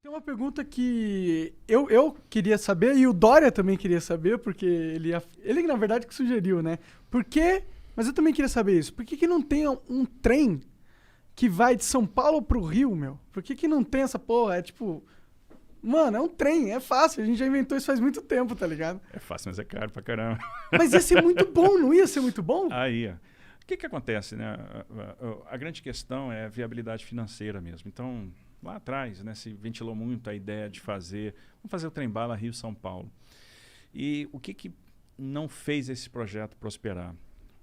Tem uma pergunta que eu queria saber e o Dória também queria saber, porque ele na verdade que sugeriu, né? Por quê? Mas eu também queria saber isso. Por que que não tem um trem que vai de São Paulo pro Rio, meu? Por que que não tem essa porra? É tipo, mano, é um trem, é fácil. A gente já inventou isso faz muito tempo, tá ligado? É fácil, mas é caro pra caramba. Mas ia ser muito bom, não ia ser muito bom? Aí, ó. O que que acontece, né? A grande questão é a viabilidade financeira mesmo. Então, lá atrás, né, se ventilou muito a ideia de vamos fazer o trem-bala Rio-São Paulo. E o que que não fez esse projeto prosperar?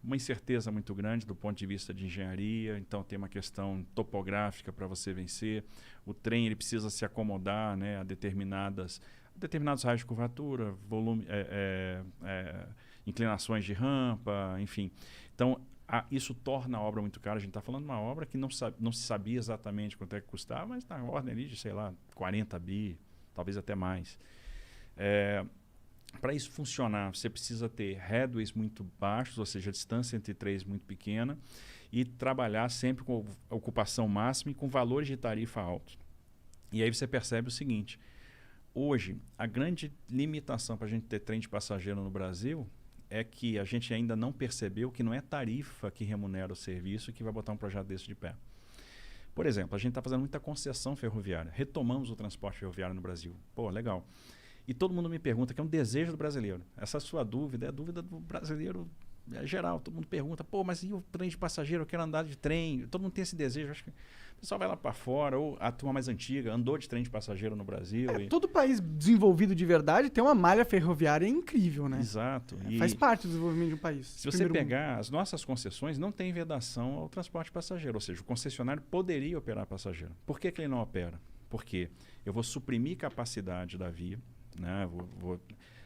Uma incerteza muito grande do ponto de vista de engenharia, então tem uma questão topográfica para você vencer. O trem ele precisa se acomodar, né, a determinados raios de curvatura, volume, inclinações de rampa, enfim. Então, isso torna a obra muito cara. A gente está falando de uma obra que não se sabia exatamente quanto é que custava, mas na ordem ali de, sei lá, 40 bi, talvez até mais. Para isso funcionar, você precisa ter headways muito baixos, ou seja, a distância entre três muito pequena, e trabalhar sempre com ocupação máxima e com valores de tarifa altos. E aí você percebe o seguinte: hoje, a grande limitação para a gente ter trem de passageiro no Brasil é que a gente ainda não percebeu que não é tarifa que remunera o serviço que vai botar um projeto desse de pé. Por exemplo, a gente está fazendo muita concessão ferroviária. Retomamos o transporte ferroviário no Brasil. Pô, legal. E todo mundo me pergunta, que é um desejo do brasileiro. Essa sua dúvida é a dúvida do brasileiro geral. Todo mundo pergunta, pô, mas e o trem de passageiro? Eu quero andar de trem. Todo mundo tem esse desejo. Acho que o pessoal vai lá para fora, ou a turma mais antiga andou de trem de passageiro no Brasil. Todo país desenvolvido de verdade tem uma malha ferroviária incrível, né? Exato. Faz parte do desenvolvimento de um país. Se você pegar as nossas concessões, não tem vedação ao transporte passageiro. Ou seja, o concessionário poderia operar passageiro. Por que que ele não opera? Porque eu vou suprimir capacidade da via, né? Vou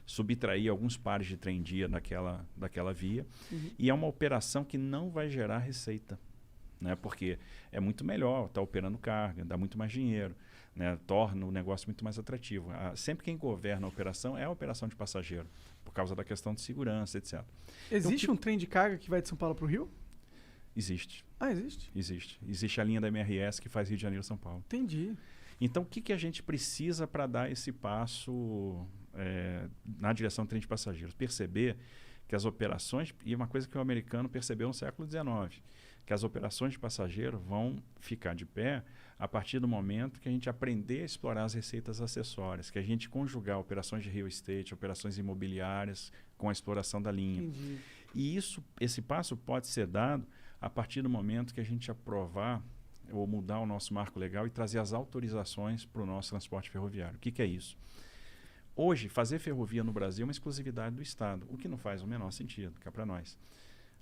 subtrair alguns pares de trem-dia daquela via, e é uma operação que não vai gerar receita, né? Porque é muito melhor estar operando carga, dá muito mais dinheiro, né? Torna o negócio muito mais atrativo. Sempre quem governa a operação é a operação de passageiro, por causa da questão de segurança, etc. Existe um trem de carga que vai de São Paulo para o Rio? Existe. Ah, existe? Existe. Existe a linha da MRS que faz Rio de Janeiro-São Paulo. Entendi. Então, o que que a gente precisa para dar esse passo na direção do trem de passageiros? Perceber que as operações, e uma coisa que o americano percebeu no século XIX, que as operações de passageiro vão ficar de pé a partir do momento que a gente aprender a explorar as receitas acessórias, que a gente conjugar operações de real estate, operações imobiliárias com a exploração da linha. Entendi. E esse passo pode ser dado a partir do momento que a gente aprovar ou mudar o nosso marco legal e trazer as autorizações para o nosso transporte ferroviário. O que que é isso? Hoje, fazer ferrovia no Brasil é uma exclusividade do Estado, o que não faz o menor sentido, cá para nós.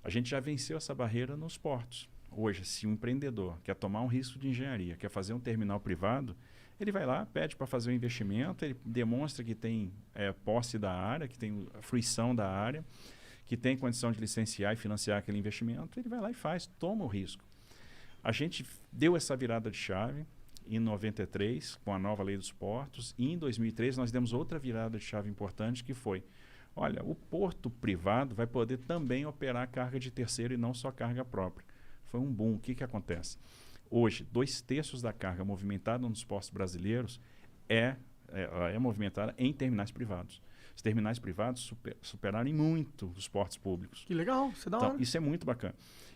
A gente já venceu essa barreira nos portos. Hoje, se um empreendedor quer tomar um risco de engenharia, quer fazer um terminal privado, ele vai lá, pede para fazer um investimento, ele demonstra que tem posse da área, que tem fruição da área, que tem condição de licenciar e financiar aquele investimento, ele vai lá e faz, toma o risco. A gente deu essa virada de chave em 93, com a nova lei dos portos, e em 2003 nós demos outra virada de chave importante, que foi, olha, o porto privado vai poder também operar carga de terceiro e não só carga própria. Foi um boom. O que que acontece? Hoje, 2/3 da carga movimentada nos portos brasileiros é movimentada em terminais privados. Os terminais privados superaram em muito os portos públicos. Que legal, isso é da Então, hora. isso é muito bacana.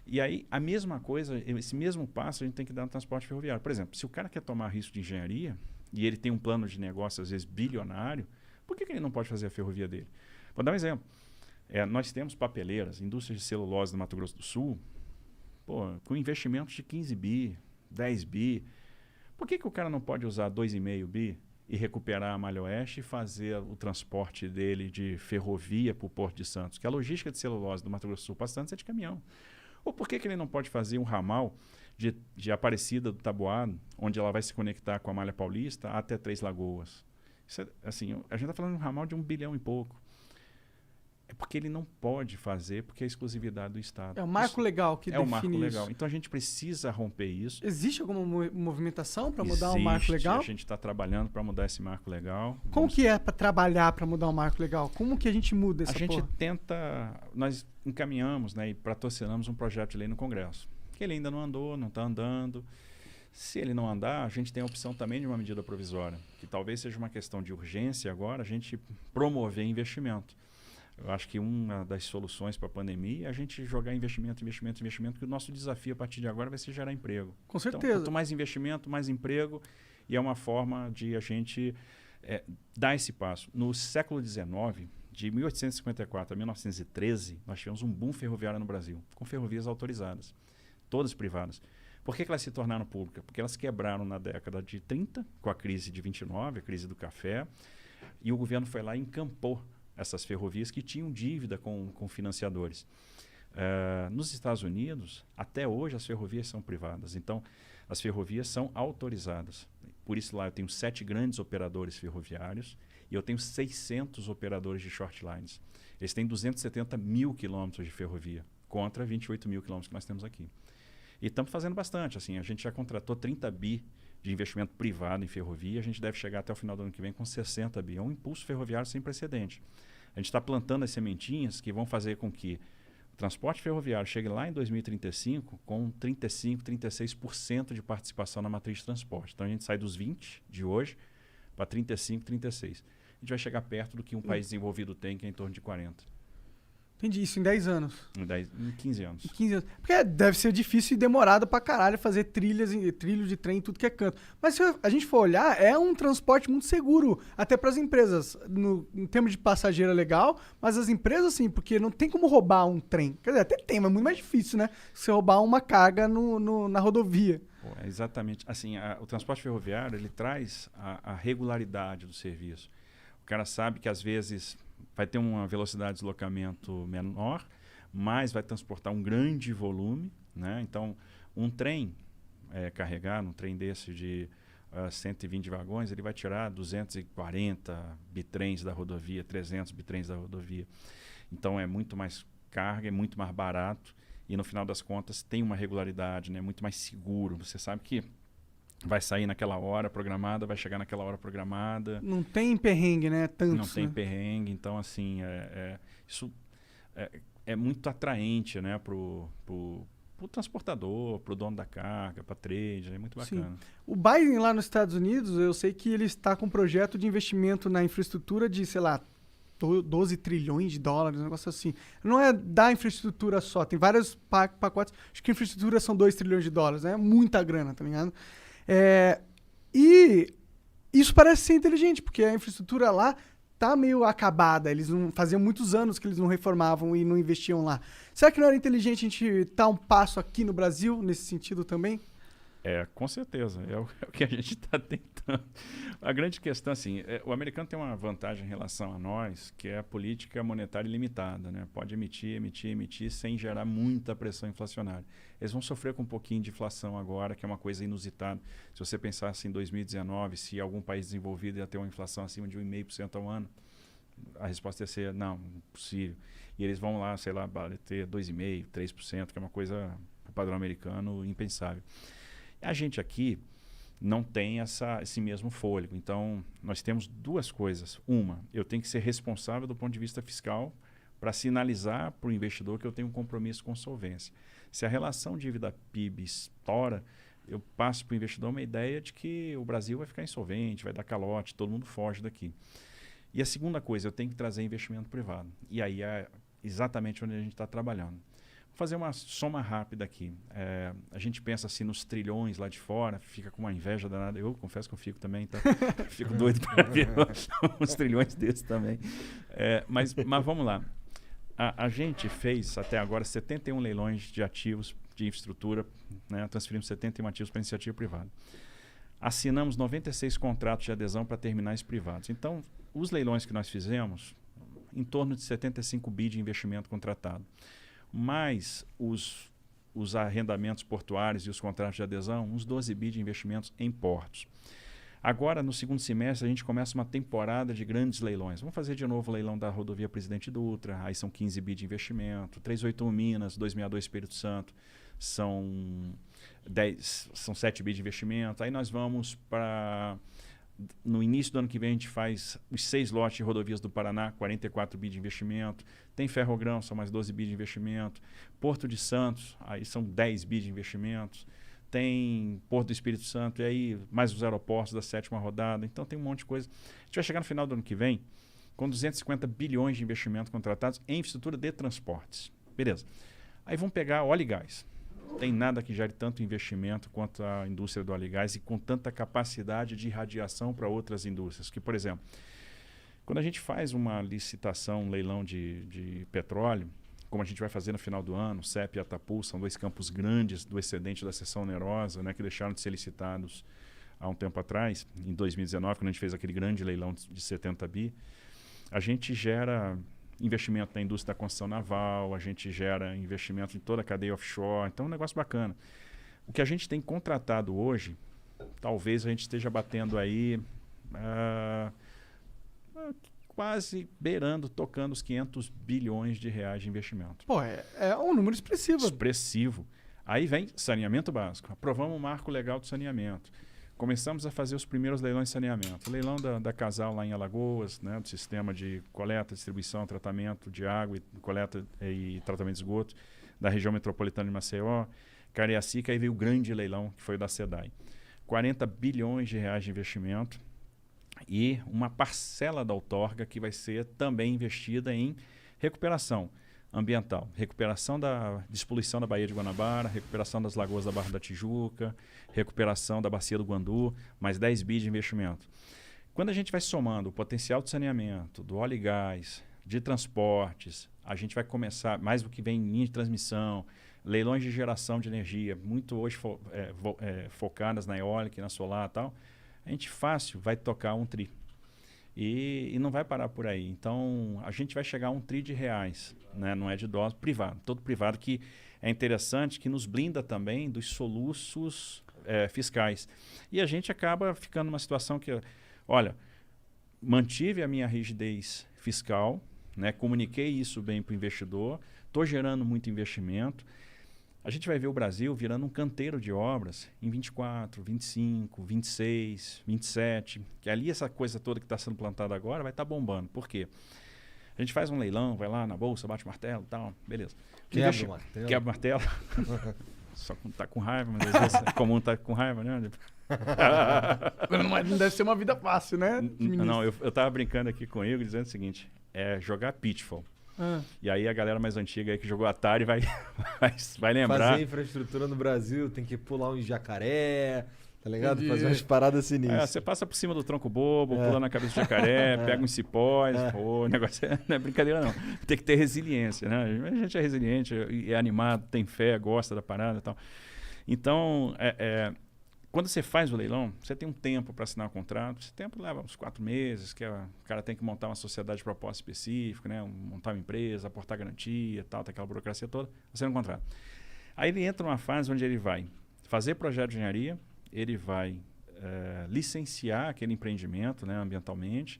E aí, a mesma coisa, esse mesmo passo a gente tem que dar no transporte ferroviário. Por exemplo, se o cara quer tomar risco de engenharia e ele tem um plano de negócio, às vezes, bilionário, por que ele não pode fazer a ferrovia dele? Vou dar um exemplo. Nós temos papeleiras, indústrias de celulose do Mato Grosso do Sul, com investimentos de 15 bi, 10 bi. Por que o cara não pode usar 2,5 bi e recuperar a Malha Oeste e fazer o transporte dele de ferrovia para o Porto de Santos? Que a logística de celulose do Mato Grosso do Sul para Santos é de caminhão. Ou por que ele não pode fazer um ramal de Aparecida do Taboado, onde ela vai se conectar com a Malha Paulista até Três Lagoas? Isso assim, a gente está falando de um ramal de 1 bilhão e pouco. É porque ele não pode fazer, porque é exclusividade do Estado. É o marco legal que define isso. É o marco legal. Então a gente precisa romper isso. Existe alguma movimentação para mudar o marco legal? A gente está trabalhando para mudar esse marco legal. Como que é para trabalhar para mudar o marco legal? Como que a gente muda essa porra? A gente tenta... Nós encaminhamos, né, e patrocinamos um projeto de lei no Congresso. Que ele ainda não andou, não está andando. Se ele não andar, a gente tem a opção também de uma medida provisória, que talvez seja uma questão de urgência agora, a gente promover investimento. Eu acho que uma das soluções para a pandemia é a gente jogar investimento, que o nosso desafio a partir de agora vai ser gerar emprego. Com certeza. Então, quanto mais investimento, mais emprego, e é uma forma de a gente dar esse passo. No século XIX, de 1854 a 1913, nós tivemos um boom ferroviário no Brasil, com ferrovias autorizadas, todas privadas. Por que elas se tornaram públicas? Porque elas quebraram na década de 30, com a crise de 29, a crise do café, e o governo foi lá e encampou essas ferrovias que tinham dívida com financiadores. Nos Estados Unidos, até hoje, as ferrovias são privadas. Então, as ferrovias são autorizadas. Por isso, lá eu tenho 7 grandes operadores ferroviários e eu tenho 600 operadores de short lines. Eles têm 270 mil quilômetros de ferrovia, contra 28 mil quilômetros que nós temos aqui. E estamos fazendo bastante. Assim, a gente já contratou 30 bi de investimento privado em ferrovia. A gente deve chegar até o final do ano que vem com 60 bi. É um impulso ferroviário sem precedente. A gente está plantando as sementinhas que vão fazer com que o transporte ferroviário chegue lá em 2035 com 35%, 36% de participação na matriz de transporte. Então a gente sai dos 20% de hoje para 35%, 36%. A gente vai chegar perto do que um país desenvolvido tem, que é em torno de 40%. Entendi, isso em 10 anos. Em 15 anos. Em 15 anos. Porque deve ser difícil e demorado pra caralho fazer trilhos de trem em tudo que é canto. Mas se a gente for olhar, é um transporte muito seguro, até pras empresas. Em termos de passageiro é legal, mas as empresas, sim, porque não tem como roubar um trem. Quer dizer, até tem, mas é muito mais difícil, né? Você roubar uma carga na rodovia. Pô, exatamente. Assim, o transporte ferroviário, ele traz a regularidade do serviço. O cara sabe que, às vezes, vai ter uma velocidade de deslocamento menor, mas vai transportar um grande volume, né? Então, um trem carregado, um trem desse de 120 vagões, ele vai tirar 240 bitrens da rodovia, 300 bitrens da rodovia. Então, é muito mais carga, é muito mais barato e, no final das contas, tem uma regularidade, né? Muito mais seguro. Você sabe que vai sair naquela hora programada, vai chegar naquela hora programada. Não tem perrengue, né? Tantos, não tem perrengue. Então, assim, isso é muito atraente, né? Pro transportador, pro dono da carga, para trade, é muito bacana. Sim. O Biden lá nos Estados Unidos, eu sei que ele está com um projeto de investimento na infraestrutura de, sei lá, 12 trilhões de dólares, um negócio assim. Não é da infraestrutura só, tem vários pacotes. Acho que a infraestrutura são 2 trilhões de dólares, né? Muita grana, tá ligado? E isso parece ser inteligente, porque a infraestrutura lá tá meio acabada. Eles não faziam muitos anos que eles não reformavam e não investiam lá. Será que não era inteligente a gente dar um passo aqui no Brasil nesse sentido também? Com certeza. É o que a gente está tentando. A grande questão, assim, o americano tem uma vantagem em relação a nós, que é a política monetária ilimitada, né? Pode emitir sem gerar muita pressão inflacionária. Eles vão sofrer com um pouquinho de inflação agora, que é uma coisa inusitada. Se você pensar assim, em 2019, se algum país desenvolvido ia ter uma inflação acima de 1,5% ao ano, a resposta ia ser, não, impossível. E eles vão lá, sei lá, ter 2,5%, 3%, que é uma coisa, para o padrão americano, impensável. A gente aqui não tem esse mesmo fôlego. Então, nós temos duas coisas. Uma, eu tenho que ser responsável do ponto de vista fiscal para sinalizar para o investidor que eu tenho um compromisso com solvência. Se a relação dívida-PIB estoura, eu passo para o investidor uma ideia de que o Brasil vai ficar insolvente, vai dar calote, todo mundo foge daqui. E a segunda coisa, eu tenho que trazer investimento privado. E aí é exatamente onde a gente está trabalhando. Fazer uma soma rápida aqui. A gente pensa assim nos trilhões lá de fora, fica com uma inveja danada. Eu confesso que eu fico também, tá? Fico doido para ver uns trilhões desses também. Mas vamos lá. A gente fez até agora 71 leilões de ativos de infraestrutura, né? Transferimos 71 ativos para iniciativa privada. Assinamos 96 contratos de adesão para terminais privados. Então, os leilões que nós fizemos, em torno de 75 bi de investimento contratado. Mais os arrendamentos portuários e os contratos de adesão, uns 12 bi de investimentos em portos. Agora, no segundo semestre, a gente começa uma temporada de grandes leilões. Vamos fazer de novo o leilão da rodovia Presidente Dutra, aí são 15 bi de investimento, 381 Minas, 262 Espírito Santo, são 7 bi de investimento. Aí nós vamos para... No início do ano que vem, a gente faz os 6 lotes de rodovias do Paraná, 44 bi de investimento. Tem Ferrogrão, são mais 12 bi de investimento. Porto de Santos, aí são 10 bi de investimentos. tem Porto do Espírito Santo, e aí mais os aeroportos da 7ª rodada. Então tem um monte de coisa. A gente vai chegar no final do ano que vem com 250 bilhões de investimento contratados em infraestrutura de transportes. Beleza. Aí vamos pegar óleo e gás. Tem nada que gere tanto investimento quanto a indústria do óleo e gás e com tanta capacidade de irradiação para outras indústrias. Que, por exemplo, quando a gente faz uma licitação, um leilão de petróleo, como a gente vai fazer no final do ano, CEP e Atapu são 2 campos grandes do excedente da seção onerosa, né, que deixaram de ser licitados há um tempo atrás, em 2019, quando a gente fez aquele grande leilão de 70 bi. A gente gera investimento na indústria da construção naval, a gente gera investimento em toda a cadeia offshore, então é um negócio bacana. O que a gente tem contratado hoje, talvez a gente esteja batendo aí quase beirando, tocando os 500 bilhões de reais de investimento. Pô, é um número expressivo. Expressivo. Aí vem saneamento básico. Aprovamos o marco legal do saneamento. Começamos a fazer os primeiros leilões de saneamento. O leilão da Casal lá em Alagoas, né, do sistema de coleta, distribuição, tratamento de água, coleta e tratamento de esgoto da região metropolitana de Maceió, Cariacica, aí veio o grande leilão, que foi o da SEDAI. 40 bilhões de reais de investimento e uma parcela da outorga que vai ser também investida em recuperação ambiental, recuperação da despoluição da Baía de Guanabara, recuperação das lagoas da Barra da Tijuca, recuperação da Bacia do Guandu, mais 10 bi de investimento. Quando a gente vai somando o potencial de saneamento, do óleo e gás, de transportes, a gente vai começar, mais do que vem em linha de transmissão, leilões de geração de energia, muito hoje focadas na eólica e na solar e tal, a gente fácil vai tocar um tri. E não vai parar por aí. Então, a gente vai chegar a um tri de reais, né? Não é de dólar, privado. Todo privado que é interessante, que nos blinda também dos soluços fiscais. E a gente acaba ficando numa situação que, olha, mantive a minha rigidez fiscal, né? Comuniquei isso bem para o investidor, estou gerando muito investimento. A gente vai ver o Brasil virando um canteiro de obras em 24, 25, 26, 27, que ali essa coisa toda que está sendo plantada agora vai estar bombando. Por quê? A gente faz um leilão, vai lá na bolsa, bate o martelo e tal, beleza. Quebra o martelo. Quebra o martelo. Só quando tá com raiva, mas às vezes é comum estar com raiva, né? Não deve ser uma vida fácil, né? Não, eu tava brincando aqui com o Igor, dizendo o seguinte, jogar Pitfall. E aí a galera mais antiga aí que jogou Atari vai lembrar. Fazer infraestrutura no Brasil, tem que pular um jacaré, tá ligado? Fazer umas paradas sinistras. Você passa por cima do tronco bobo, pula na cabeça do jacaré, pega uns cipós. O negócio não é brincadeira não. Tem que ter resiliência, né? A gente é resiliente, é animado, tem fé, gosta da parada e tal. Então, quando você faz o leilão, você tem um tempo para assinar o contrato. Esse tempo leva uns 4 meses, que o cara tem que montar uma sociedade de propósito específico, né? Montar uma empresa, aportar garantia, tal, tem aquela burocracia toda, assina um contrato. Aí ele entra numa fase onde ele vai fazer projeto de engenharia, ele vai licenciar aquele empreendimento, né, ambientalmente,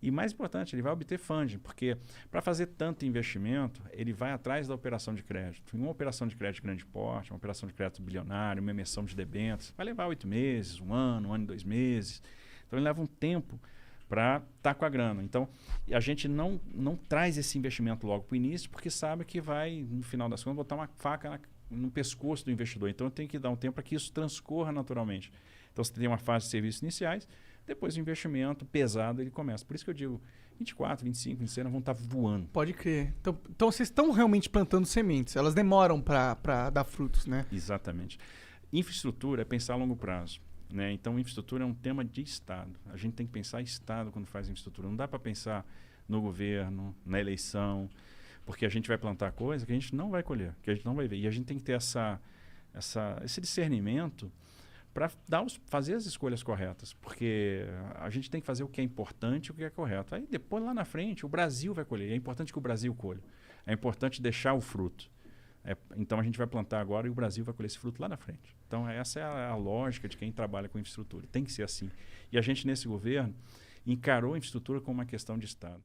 e mais importante, ele vai obter funding, porque para fazer tanto investimento, ele vai atrás da operação de crédito. Em uma operação de crédito de grande porte, uma operação de crédito bilionário, uma emissão de debêntures, vai levar 8 meses, um ano e 2 meses. Então ele leva um tempo para estar com a grana. Então a gente não traz esse investimento logo para o início, porque sabe que vai, no final das contas, botar uma faca no pescoço do investidor. Então tem que dar um tempo para que isso transcorra naturalmente. Então você tem uma fase de serviços iniciais, depois o investimento pesado ele começa. Por isso que eu digo, 24, 25, 26 vão estar voando. Pode crer. Então vocês estão realmente plantando sementes. Elas demoram para dar frutos, né? Exatamente. Infraestrutura é pensar a longo prazo, né? Então, infraestrutura é um tema de Estado. A gente tem que pensar em Estado quando faz infraestrutura. Não dá para pensar no governo, na eleição, porque a gente vai plantar coisa que a gente não vai colher, que a gente não vai ver. E a gente tem que ter esse discernimento para fazer as escolhas corretas, porque a gente tem que fazer o que é importante e o que é correto. Aí depois, lá na frente, o Brasil vai colher. É importante que o Brasil colha. É importante deixar o fruto. Então a gente vai plantar agora e o Brasil vai colher esse fruto lá na frente. Então essa é a lógica de quem trabalha com infraestrutura. Tem que ser assim. E a gente, nesse governo, encarou a infraestrutura como uma questão de Estado.